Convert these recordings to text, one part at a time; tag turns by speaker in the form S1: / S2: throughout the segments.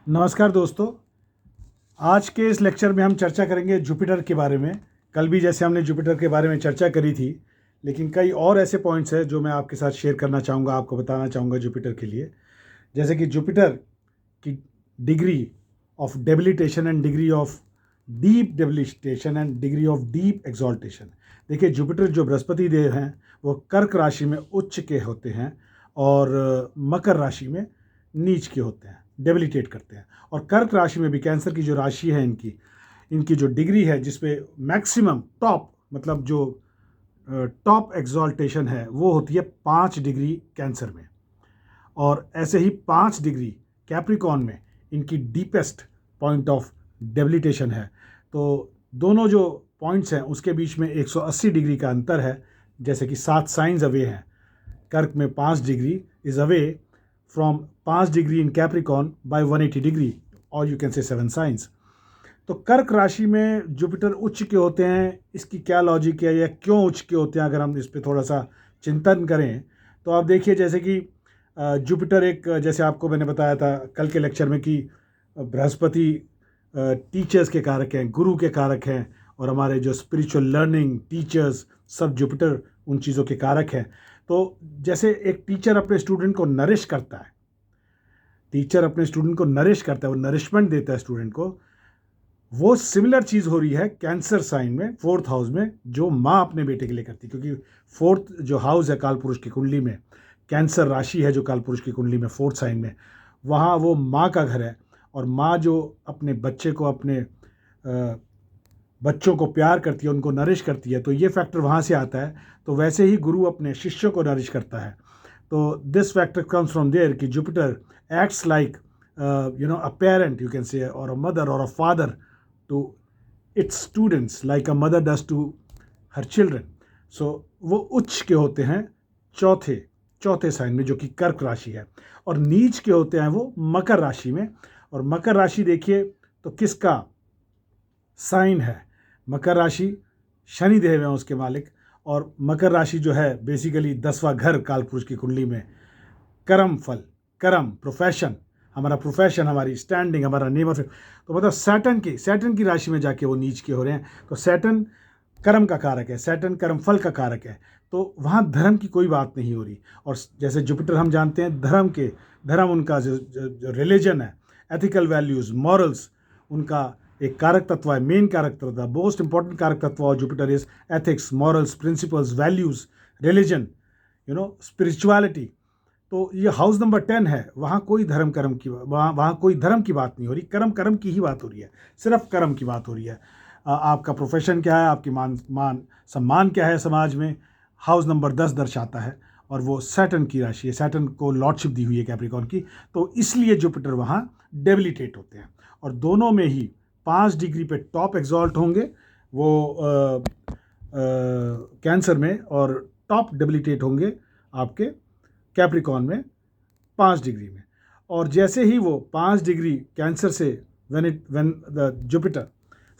S1: नमस्कार दोस्तों। आज के इस लेक्चर में हम चर्चा करेंगे जुपिटर के बारे में। कल भी जैसे हमने जुपिटर के बारे में चर्चा करी थी, लेकिन कई और ऐसे पॉइंट्स हैं जो मैं आपके साथ शेयर करना चाहूँगा, आपको बताना चाहूँगा जुपिटर के लिए। जैसे कि जुपिटर की degree of debilitation and degree of deep debilitation and degree of deep exaltation. देखिए, जुपिटर जो बृहस्पति देव हैं वो कर्क राशि में उच्च के होते हैं और मकर राशि में नीच के होते हैं, डेबिलिटेट करते हैं। और कर्क राशि में भी कैंसर की जो राशि है इनकी जो डिग्री है जिसपे मैक्सिमम टॉप मतलब जो टॉप एक्सॉल्टेशन है वो होती है 5 डिग्री कैंसर में, और ऐसे ही 5 डिग्री कैप्रिकॉन में इनकी डीपेस्ट पॉइंट ऑफ डेबिलिटेशन है। तो दोनों जो पॉइंट्स हैं उसके बीच में 180 डिग्री का अंतर है। जैसे कि 7 साइंस अवे हैं, कर्क में 5 degree is away from 5 degree in Capricorn by 180 degree, और यू कैन से 7 साइंस। तो कर्क राशि में जुपिटर उच्च के होते हैं, इसकी क्या लॉजिक है या क्यों उच्च के होते हैं, अगर हम इस पर थोड़ा सा चिंतन करें तो आप देखिए, जैसे कि जुपिटर एक, जैसे आपको मैंने बताया था कल के लेक्चर में कि बृहस्पति टीचर्स के कारक हैं, गुरु के कारक हैं, और हमारे जो स्पिरिचुअल लर्निंग टीचर्स सब जुपिटर उन चीज़ों के कारक हैं। तो जैसे एक टीचर अपने स्टूडेंट को नरिश करता है, वो नरिशमेंट देता है स्टूडेंट को, वो सिमिलर चीज़ हो रही है कैंसर साइन में 4th हाउस में, जो माँ अपने बेटे के लिए करती है। क्योंकि 4th जो हाउस है काल पुरुष की कुंडली में, कैंसर राशि है जो काल पुरुष की कुंडली में 4th साइन में, वहाँ वो माँ का घर है। और माँ जो अपने बच्चे को, अपने बच्चों को प्यार करती है, उनको नरिश करती है, तो ये फैक्टर वहाँ से आता है। तो वैसे ही गुरु अपने शिष्यों को नरिश करता है। तो this factor comes from there कि Jupiter acts like a parent, you can say, और अ मदर और a father to its students, like a mother does to her children. So वो उच्च के होते हैं चौथे साइन में, जो कि कर्क राशि है, और नीच के होते हैं वो मकर राशि में। और मकर राशि देखिए तो किसका साइन है, मकर राशि शनि देव है उसके मालिक। और मकर राशि जो है बेसिकली 10वां घर कालपुरुष की कुंडली में, कर्म फल, कर्म प्रोफेशन, हमारा प्रोफेशन, हमारी स्टैंडिंग, हमारा नेम ऑफ। तो मतलब सैटर्न की राशि में जाके वो नीच के हो रहे हैं। तो सैटर्न कर्म का कारक है, सैटर्न कर्म फल का कारक है, तो वहाँ धर्म की कोई बात नहीं हो रही। और जैसे जुपिटर हम जानते हैं धर्म उनका जो रिलीजन है, एथिकल वैल्यूज़, मॉरल्स, उनका एक कारक तत्व है, मेन कारक तत्व है, मोस्ट इंपॉर्टेंट कारक तत्व of Jupiter is ethics, morals, principles, values, religion, spirituality. तो ये हाउस नंबर 10 है, वहाँ कोई वहाँ कोई धर्म की बात नहीं हो रही, कर्म की ही बात हो रही है, सिर्फ कर्म की बात हो रही है। आपका प्रोफेशन क्या है, आपकी मान सम्मान क्या है समाज में, हाउस नंबर 10 दर्शाता है। और वो सैटर्न की राशि है, सैटर्न को लॉर्डशिप दी हुई है कैप्रिकॉर्न की, तो इसलिए जुपिटर वहाँ डेबिलिटेट होते हैं। और दोनों में ही 5 डिग्री पे टॉप एग्जॉल्ट होंगे वो कैंसर में, और टॉप डेबिलिटेट होंगे आपके कैप्रिकॉन में 5 डिग्री में। और जैसे ही वो 5 डिग्री कैंसर से when the Jupiter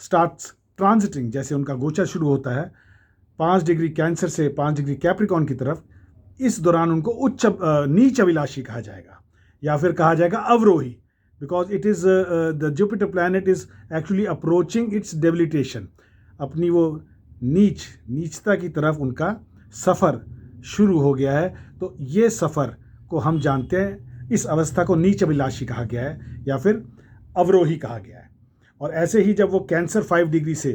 S1: starts transiting, जैसे उनका गोचर शुरू होता है 5 डिग्री कैंसर से 5 डिग्री कैप्रिकॉन की तरफ, इस दौरान उनको नीच अभिलाषी कहा जाएगा, या फिर कहा जाएगा अवरोही, because it is the Jupiter planet is actually approaching it's debilitation. अपनी वो नीचता की तरफ उनका सफ़र शुरू हो गया है। तो ये सफ़र को हम जानते हैं, इस अवस्था को नीच अभिलाषी कहा गया है या फिर अवरोही कहा गया है। और ऐसे ही जब वो कैंसर 5 डिग्री से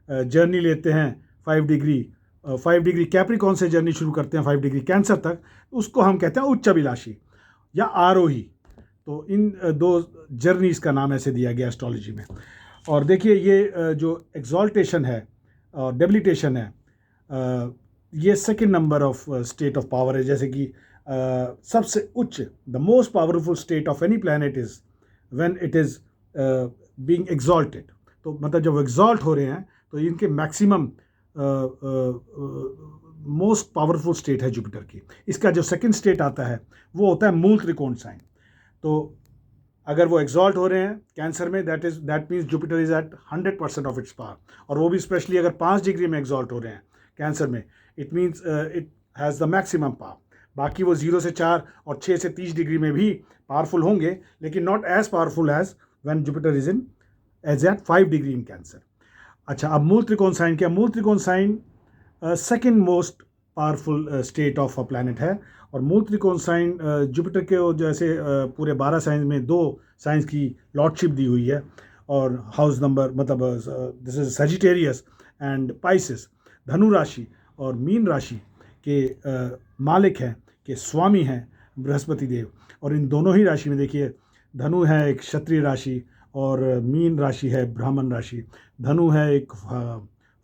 S1: जर्नी लेते हैं, 5 डिग्री कैप्रिकॉन से जर्नी शुरू करते हैं 5 डिग्री कैंसर तक, उसको हम कहते हैं उच्च अभिलाषी या आरोही। तो इन दो जर्नीज का नाम ऐसे दिया गया एस्ट्रोलॉजी में। और देखिए, ये जो एक्सॉल्टेशन है और डेबिलिटेशन है, ये second number of state of power है। जैसे कि सबसे उच्च, the most powerful state of any planet is when it is being exalted. तो मतलब जब एक्सॉल्ट हो रहे हैं तो इनके मैक्सिमम मोस्ट पावरफुल स्टेट है जुपिटर की। इसका जो सेकंड स्टेट आता है वो होता है मूल त्रिकोण साइन। तो अगर वो एक्सॉल्ट हो रहे हैं कैंसर में, that means Jupiter is at 100% of its power. और वो भी स्पेशली अगर 5 डिग्री में एक्सॉल्ट हो रहे हैं कैंसर में, it means it has the maximum power. बाकी वो 0 से 4 और 6 से 30 डिग्री में भी पावरफुल होंगे, लेकिन not as powerful as when Jupiter is in as at 5 degree in Cancer. अच्छा, अब मूल त्रिकोण साइन क्या? मूल त्रिकोण sign second most powerful state of a planet है। और मूल त्रिकोण साइन जुपिटर के जैसे पूरे 12 साइंस में 2 साइंस की लॉर्डशिप दी हुई है, और हाउस नंबर मतलब this is Sagittarius and Pisces, धनु राशि और मीन राशि के मालिक हैं, के स्वामी हैं बृहस्पति देव। और इन दोनों ही राशि में देखिए, धनु है एक क्षत्रिय राशि और मीन राशि है ब्राह्मण राशि। धनु है एक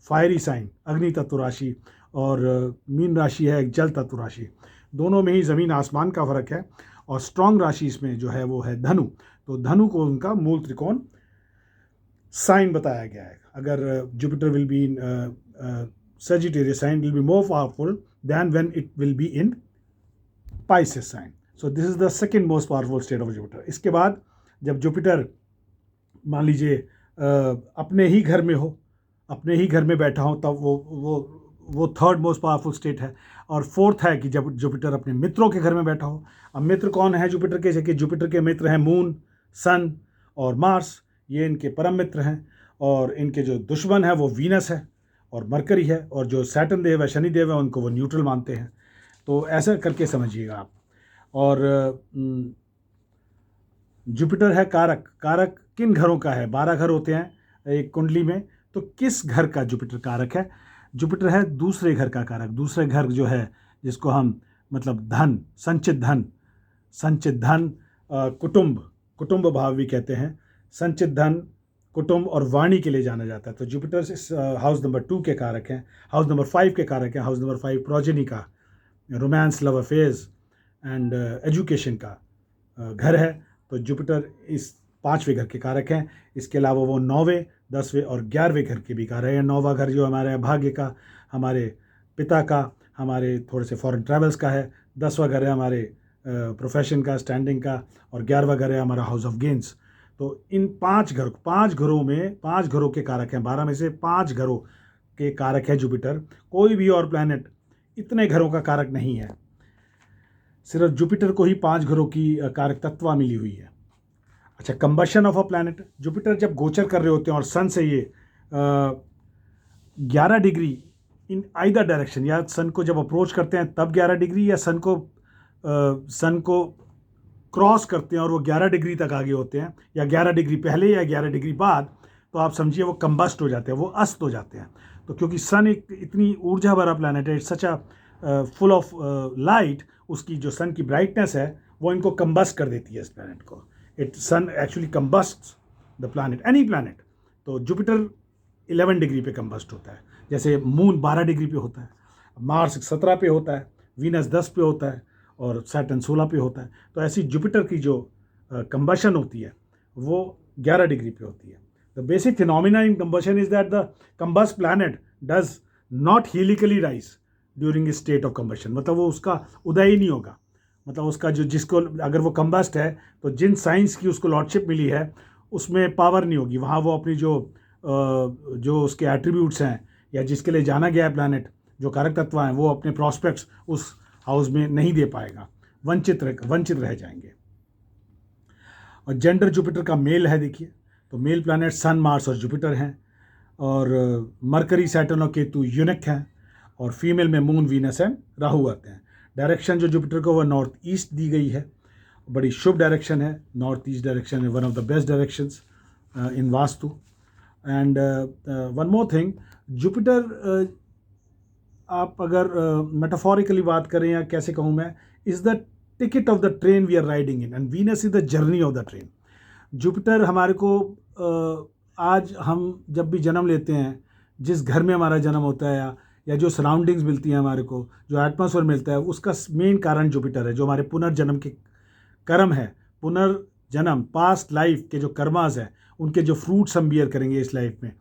S1: फायरी साइन, अग्नि तत्व राशि, और मीन राशि है एक जल तत्व राशि। दोनों में ही ज़मीन आसमान का फ़र्क है, और स्ट्रॉन्ग राशि इसमें जो है वो है धनु। तो धनु को उनका मूल त्रिकोण साइन बताया गया है। अगर Jupiter will be in Sagittarius sign, will be more powerful than when it will be in Pisces sign. So this is the second most powerful state of Jupiter. इसके बाद जब जुपिटर मान लीजिए अपने ही घर में हो, अपने ही घर में बैठा हो, तब वो थर्ड मोस्ट पावरफुल स्टेट है। और फोर्थ है कि जब जुपिटर अपने मित्रों के घर में बैठा हो। अब मित्र कौन है जुपिटर के? जैसे जुपिटर के मित्र हैं मून, सन और मार्स, ये इनके परम मित्र हैं। और इनके जो दुश्मन है वो वीनस है और मरकरी है, और जो सैटर्न देव है, शनि देव है, उनको वो न्यूट्रल मानते हैं। तो ऐसा करके समझिएगा आप। और जुपिटर है कारक। कारक किन घरों का है? 12 घर होते हैं एक कुंडली में, तो किस घर का जुपिटर कारक है? जुपिटर है दूसरे घर का कारक। दूसरे घर जो है, जिसको हम मतलब धन, संचित धन, कुटुंब भाव भी कहते हैं। संचित धन, कुटुंब और वाणी के लिए जाना जाता है। तो जुपिटर हाउस नंबर 2 के कारक हैं, हाउस नंबर 5 के कारक हैं। हाउस नंबर 5 प्रोजेनी का, romance, love affairs and education का घर है। तो जुपिटर इस 5वें घर के कारक हैं। इसके अलावा वो 9वें, 10वें और 11वें घर के भी कारक हैं। 9वां घर जो हमारे भाग्य का, हमारे पिता का, हमारे थोड़े से फॉरेन ट्रैवल्स का है। 10वां घर है हमारे प्रोफेशन का, स्टैंडिंग का, और 11वां घर है हमारा हाउस ऑफ गेन्स। तो इन 5 घरों में 5 घरों के कारक हैं। 12 में से 5 घरों के कारक है जुपिटर। कोई भी और प्लैनेट इतने घरों का कारक नहीं है, सिर्फ जुपिटर को ही 5 घरों की कारक तत्वा मिली हुई है। अच्छा, combustion of a planet. Jupiter जब गोचर कर रहे होते हैं और सन से ये 11 डिग्री इन आइदर डायरेक्शन, या सन को जब अप्रोच करते हैं तब 11 डिग्री, या सन को क्रॉस करते हैं और वो 11 डिग्री तक आगे होते हैं, या 11 डिग्री पहले या 11 डिग्री बाद, तो आप समझिए वो कंबस्ट हो जाते हैं, वो अस्त हो जाते हैं। तो क्योंकि सन एक इतनी ऊर्जा भरा प्लैनेट है, सच अ फुल ऑफ लाइट, उसकी जो सन की ब्राइटनेस है वो इनको कंबस्ट कर देती है इस प्लैनेट को। Sun actually combust the planet, any planet. तो जुपिटर 11 डिग्री पे कंबस्ट होता है, जैसे मून 12 डिग्री पे होता है, मार्स 17 पे होता है, वीनस 10 पे होता है, और सैटर्न 16 पे होता है। तो ऐसी जुपिटर की जो कंबशन होती है वो 11 डिग्री पे होती है। The basic phenomena in combustion is that the combust planet does not heliacally rise during state of combustion. मतलब वो उसका उदय ही नहीं होगा, मतलब उसका जिसको अगर वो कंबस्ट है तो जिन साइंस की उसको लॉर्डशिप मिली है उसमें पावर नहीं होगी। वहाँ वो अपनी जो उसके एट्रीब्यूट्स हैं, या जिसके लिए जाना गया है प्लैनेट, जो कारक तत्व हैं, वो अपने प्रॉस्पेक्ट्स उस हाउस में नहीं दे पाएगा, वंचित रह जाएंगे। और जेंडर जुपिटर का मेल है, देखिए तो मेल प्लैनेट सन, मार्स और जुपिटर हैं, और मरकरी, सैटर्न और केतु यूनिक हैं, और फीमेल में मून, वीनस एंड राहु आते हैं। डायरेक्शन जो जुपिटर को वह नॉर्थ ईस्ट दी गई है, बड़ी शुभ डायरेक्शन है। नॉर्थ ईस्ट डायरेक्शन है one of the best directions in Vastu. And one more thing, Jupiter आप अगर मेटाफोरिकली बात करें, या कैसे कहूँ मैं, is the ticket of the train we are riding in, and Venus is the journey of the train. Jupiter हमारे को आज हम जब भी जन्म लेते हैं, जिस घर में हमारा जन्म होता है, या जो सराउंडिंग्स मिलती हैं हमारे को, जो एटमॉस्फेयर मिलता है, उसका मेन कारण जुपिटर है। जो हमारे पुनर्जन्म के कर्म है, पुनर्जन्म पास्ट लाइफ के जो कर्मास हैं, उनके जो फ्रूट्स हम बियर करेंगे इस लाइफ में,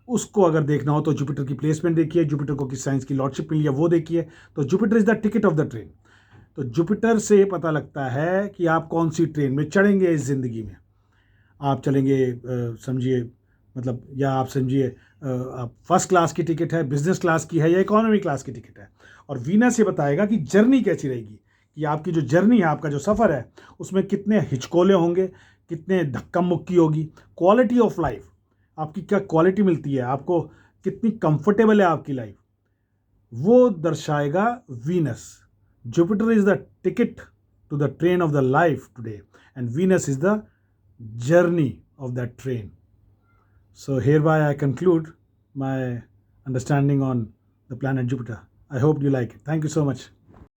S1: उसको अगर देखना हो तो जुपिटर की प्लेसमेंट देखिए, जुपिटर को किस साइंस की लॉर्डशिप मिली है वो देखिए। तो Jupiter is the ticket of the train. तो जुपिटर से पता लगता है कि आप कौन सी ट्रेन में चढ़ेंगे इस ज़िंदगी में। आप चलेंगे समझिए मतलब या आप समझिए आप फर्स्ट क्लास की टिकट है, बिजनेस क्लास की है या इकोनॉमी क्लास की टिकट है। और वीनस ये बताएगा कि जर्नी कैसी रहेगी, कि आपकी जो जर्नी है, आपका जो सफ़र है, उसमें कितने हिचकोले होंगे, कितने धक्का मुक्की होगी, क्वालिटी ऑफ लाइफ, आपकी क्या क्वालिटी मिलती है, आपको कितनी कंफर्टेबल है आपकी लाइफ, वो दर्शाएगा Venus. Jupiter is the ticket to the train of the life today, and Venus is the journey of that train. So hereby I conclude my understanding on the planet Jupiter. I hope you like it. Thank you so much.